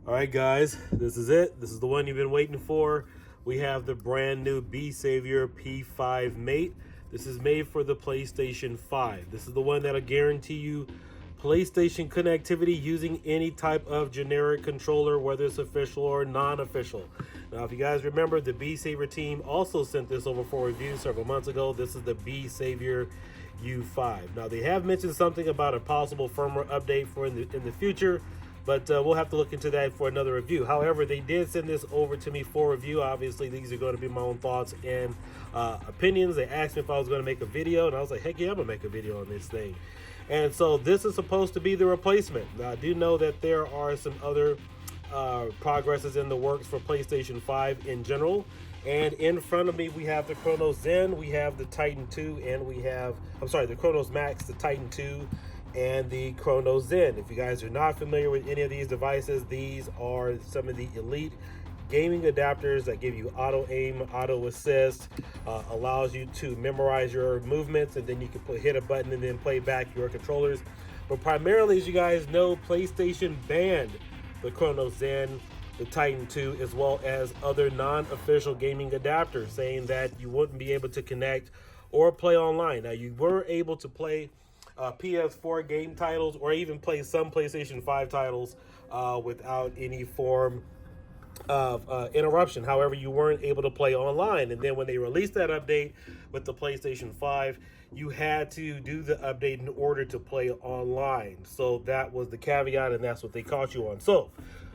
All right, guys, this is it. This is the one you've been waiting for. We have the brand new Besavior P5 Mate. This is made for the PlayStation 5. This is the one that'll guarantee you PlayStation connectivity using any type of generic controller, whether it's official or non-official. Now, if you guys remember, the Besavior team also sent this over for review several months ago. This is the Besavior U5. Now, they have mentioned something about a possible firmware update for in the future, but we'll have to look into that for another review. However, they did send this over to me for review. Obviously, these are going to be my own thoughts and opinions. They asked me if I was going to make a video, and I was like, heck yeah, I'm going to make a video on this thing. And so this is supposed to be the replacement. Now, I do know that there are some other progresses in the works for PlayStation 5 in general. And in front of me, we have the CRONUSZEN, we have the Titan 2, and we have, the Chronos Max, the Titan 2, and the CRONUSZEN. If you guys are not familiar with any of these devices, these are some of the elite gaming adapters that give you auto aim, auto assist, allows you to memorize your movements, and then you can hit a button and then play back your controllers. But primarily, as you guys know, PlayStation banned the CRONUSZEN, the Titan 2, as well as other non-official gaming adapters, saying that you wouldn't be able to connect or play online. Now, you were able to play PS4 game titles or even play some PlayStation 5 titles without any form of interruption. However, you weren't able to play online. And then when they released that update with the PlayStation 5, you had to do the update in order to play online. So that was the caveat, and that's what they caught you on. So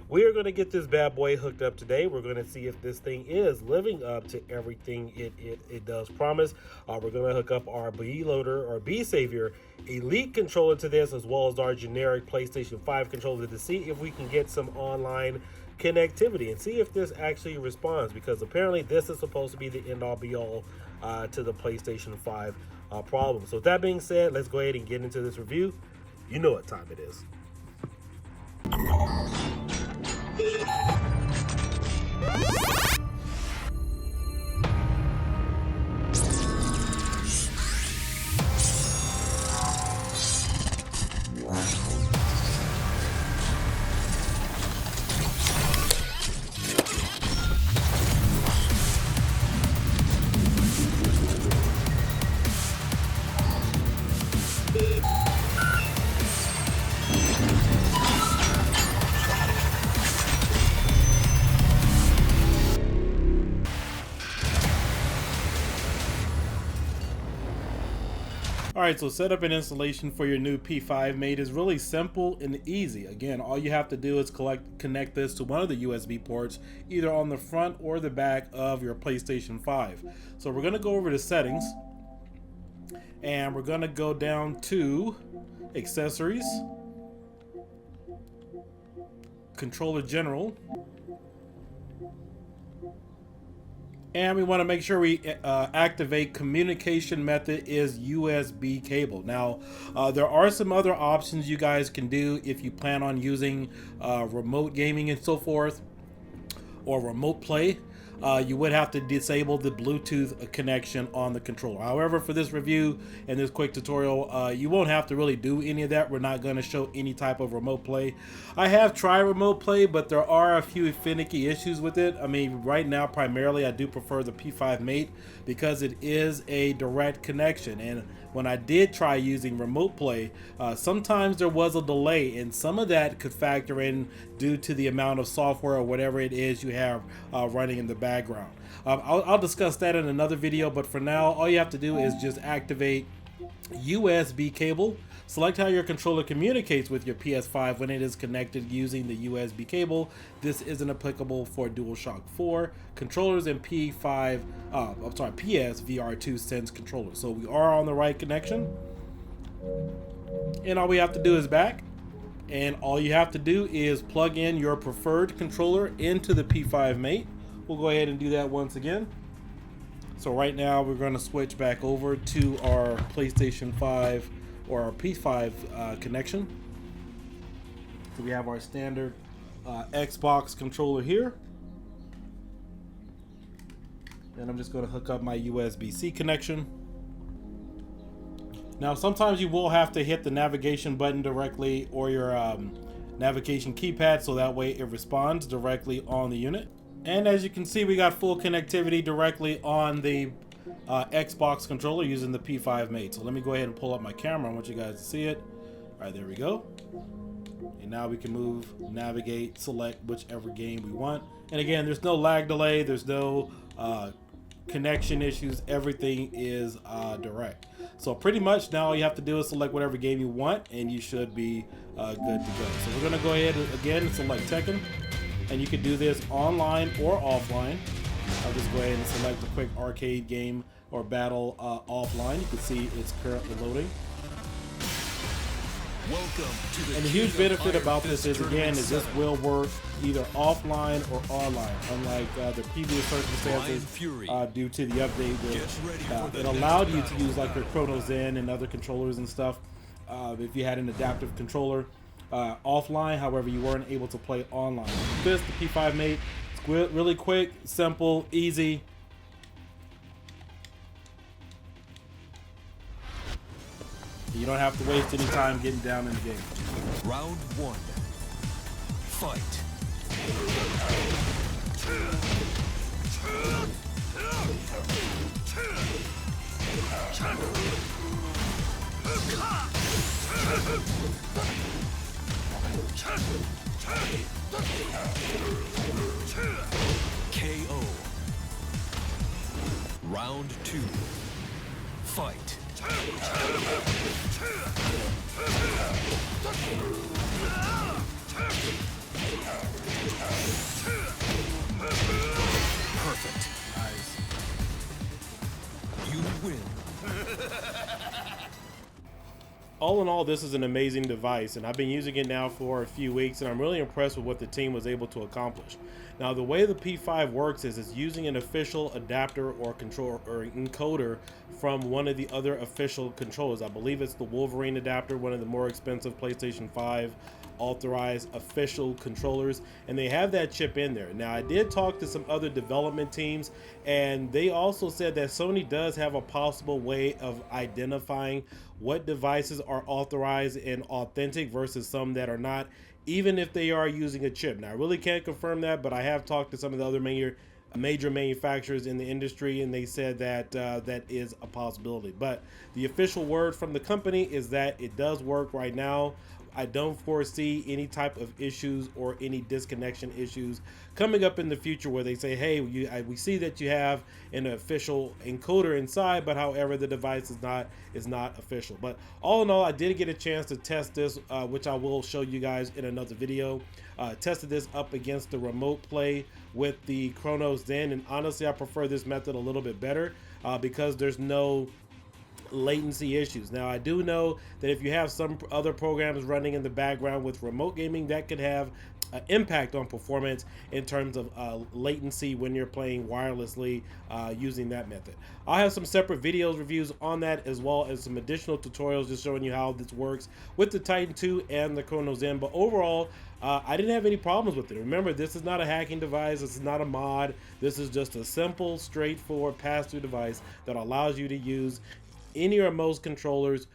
we are going to get this bad boy hooked up today. We're going to see if this thing is living up to everything it does promise. We're going to hook up our B-Loader or Besavior Elite controller to this, as well as our generic PlayStation 5 controller, to see if we can get some online connectivity and see if this actually responds, because apparently this is supposed to be the end-all be-all to the PlayStation 5 problem. So with that being said, let's go ahead and get into this review. You know what time it is. Alright, so setup and installation for your new P5 Mate is really simple and easy. Again, all you have to do is connect this to one of the USB ports, either on the front or the back of your PlayStation 5. So we're going to go over to settings, and we're going to go down to accessories, controller general, and we want to make sure we activate communication method is USB cable. Now, there are some other options you guys can do if you plan on using remote gaming and so forth, or remote play. You would have to disable the Bluetooth connection on the controller. However, for this review and this quick tutorial, you won't have to really do any of that. We're not going to show any type of remote play. I have tried remote play, but there are a few finicky issues with it. I mean, right now, primarily, I do prefer the P5 Mate because it is a direct connection. And when I did try using remote play, sometimes there was a delay, and some of that could factor in due to the amount of software or whatever it is you have running in the background. I'll discuss that in another video, but for now, all you have to do is just activate USB cable. Select how your controller communicates with your PS5 when it is connected using the USB cable. This isn't applicable for DualShock 4 controllers and PS VR2 Sense controllers. So we are on the right connection, and all we have to do is back, and all you have to do is plug in your preferred controller into the P5 Mate. We'll go ahead and do that once again. So right now we're going to switch back over to our PlayStation 5 or our P5 connection. So we have our standard Xbox controller here. And I'm just going to hook up my USB-C connection. Now sometimes you will have to hit the navigation button directly, or your navigation keypad, so that way it responds directly on the unit. And as you can see, we got full connectivity directly on the Xbox controller using the P5 Mate. So let me go ahead and pull up my camera. I want you guys to see it. All right, there we go. And now we can move, navigate, select whichever game we want. And again, there's no lag delay, there's no connection issues, everything is direct. So pretty much now all you have to do is select whatever game you want and you should be good to go. So we're gonna go ahead and again select Tekken, and you can do this online or offline. I'll just go ahead and select a quick arcade game or battle offline. You can see it's currently loading. Welcome to the And the huge benefit about this is, again, is this will work either offline or online, unlike the previous circumstances due to the update. Where, it allowed you to use like your CRONUSZEN and other controllers and stuff if you had an adaptive controller offline. However, you weren't able to play online. This, the P5 Mate, it's really quick, simple, easy. You don't have to waste any time getting down in the game. Round one. Fight. KO. Round two. Fight. Perfect. Nice. You win. All in all, this is an amazing device, and I've been using it now for a few weeks, and I'm really impressed with what the team was able to accomplish. Now, the way the P5 works is it's using an official adapter or controller or encoder from one of the other official controllers. I believe it's the Wolverine adapter, one of the more expensive PlayStation 5 authorized official controllers, and they have that chip in there. Now, I did talk to some other development teams, and they also said that Sony does have a possible way of identifying what devices are authorized and authentic versus some that are not, even if they are using a chip. Now, I really can't confirm that, but I have talked to some of the other major manufacturers in the industry, and they said that that is a possibility. But the official word from the company is that it does work right now. I don't foresee any type of issues or any disconnection issues coming up in the future where they say, hey, we see that you have an official encoder inside, but however the device is not official. But all in all, I did get a chance to test this, which I will show you guys in another video. Tested this up against the remote play with the CRONUSZEN, and honestly I prefer this method a little bit better because there's no latency issues. Now, I do know that if you have some other programs running in the background with remote gaming, that could have an impact on performance in terms of latency when you're playing wirelessly using that method. I'll have some separate videos reviews on that, as well as some additional tutorials just showing you how this works with the Titan 2 and the CRONUSZEN. But overall, I didn't have any problems with it. Remember, this is not a hacking device, this is not a mod, this is just a simple, straightforward pass-through device that allows you to use any or most controllers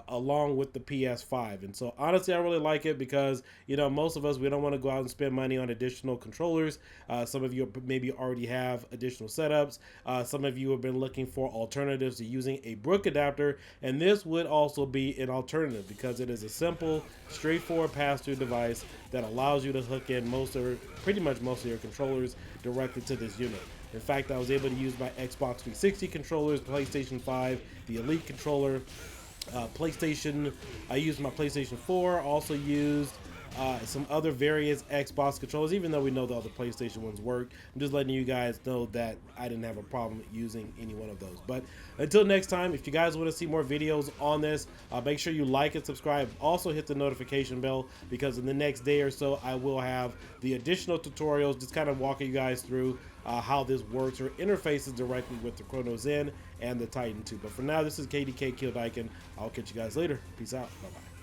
along with the PS5. And so honestly, I really like it because, you know, most of us, we don't want to go out and spend money on additional controllers. Some of you maybe already have additional setups. Some of you have been looking for alternatives to using a Brook adapter, and this would also be an alternative because it is a simple, straightforward pass-through device that allows you to hook in pretty much most of your controllers directly to this unit. In fact, I was able to use my Xbox 360 controllers, PlayStation 5, the Elite controller, PlayStation. I used my PlayStation 4, also used some other various Xbox controllers, even though we know the other PlayStation ones work. I'm just letting you guys know that I didn't have a problem using any one of those. But until next time, if you guys want to see more videos on this, make sure you like and subscribe. Also hit the notification bell, because in the next day or so, I will have the additional tutorials, just kind of walking you guys through how this works or interfaces directly with the CRONUSZEN and the Titan 2. But for now, this is KDK kiodiekin. I'll catch you guys later. Peace out. Bye-bye.